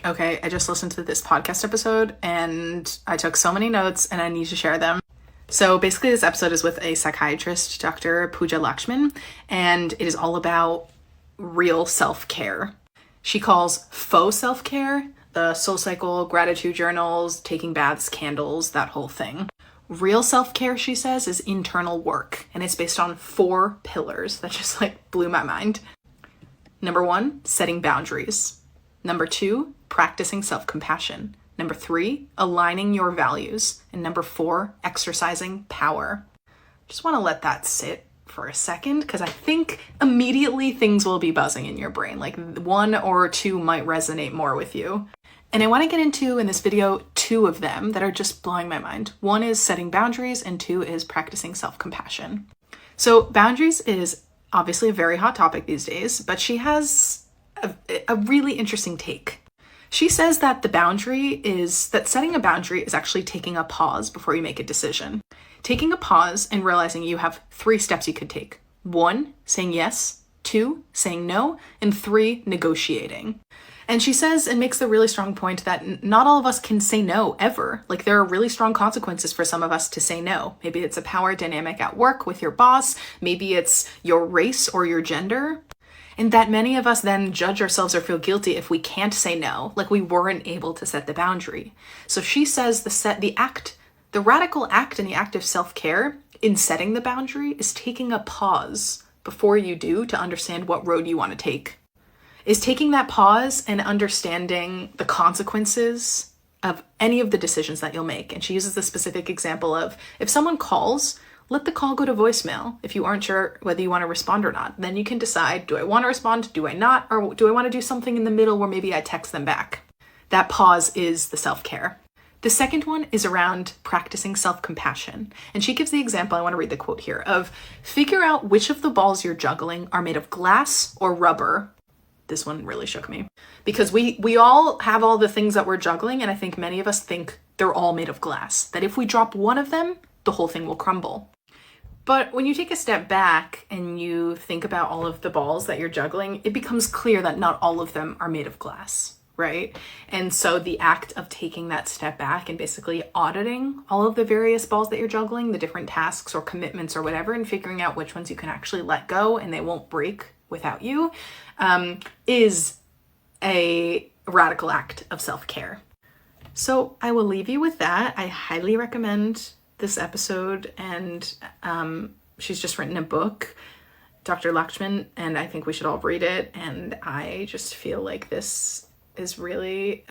okay, I just listened to this podcast episode and I took so many notes and I need to share them. So basically this episode is with a psychiatrist, Dr. Pooja Lakshman, and it is all about real self-care. She calls faux self-care the Soul Cycle, gratitude journals, taking baths, candles, that whole thing. Real self-care, she says, is internal work, and it's based on 4 pillars that just blew my mind. Number 1, setting boundaries. Number 2, practicing self-compassion. Number 3, aligning your values. And number 4, exercising power. Just want to let that sit for a second because I think immediately things will be buzzing in your brain. 1 or 2 might resonate more with you. And I want to get into, in this video, 2 of them that are just blowing my mind. 1 is setting boundaries and 2 is practicing self-compassion. So boundaries is obviously a very hot topic these days, but she has a really interesting take. She says that setting a boundary is actually taking a pause before you make a decision. Taking a pause and realizing you have 3 steps you could take. 1, saying yes. 2, saying no. And 3, negotiating. And she says and makes the really strong point that not all of us can say no ever. There are really strong consequences for some of us to say no. Maybe it's a power dynamic at work with your boss. Maybe it's your race or your gender. And that many of us then judge ourselves or feel guilty if we can't say no, we weren't able to set the boundary. So she says the radical act and the act of self-care in setting the boundary is taking a pause before you do to understand what road you want to take. Is taking that pause and understanding the consequences of any of the decisions that you'll make. And she uses the specific example of if someone calls, let the call go to voicemail. If you aren't sure whether you want to respond or not, then you can decide, do I want to respond? Do I not? Or do I want to do something in the middle where maybe I text them back? That pause is the self-care. The second one is around practicing self-compassion. And she gives the example, I want to read the quote here, of figure out which of the balls you're juggling are made of glass or rubber. This one really shook me because we all have all the things that we're juggling. And I think many of us think they're all made of glass, that if we drop one of them, the whole thing will crumble. But when you take a step back and you think about all of the balls that you're juggling, it becomes clear that not all of them are made of glass, right? And so the act of taking that step back and basically auditing all of the various balls that you're juggling, the different tasks or commitments or whatever, and figuring out which ones you can actually let go and they won't break without you, is a radical act of self-care. So I will leave you with that. I highly recommend this episode, and she's just written a book, Dr. Lakshman, and I think we should all read it. And I just feel like this is really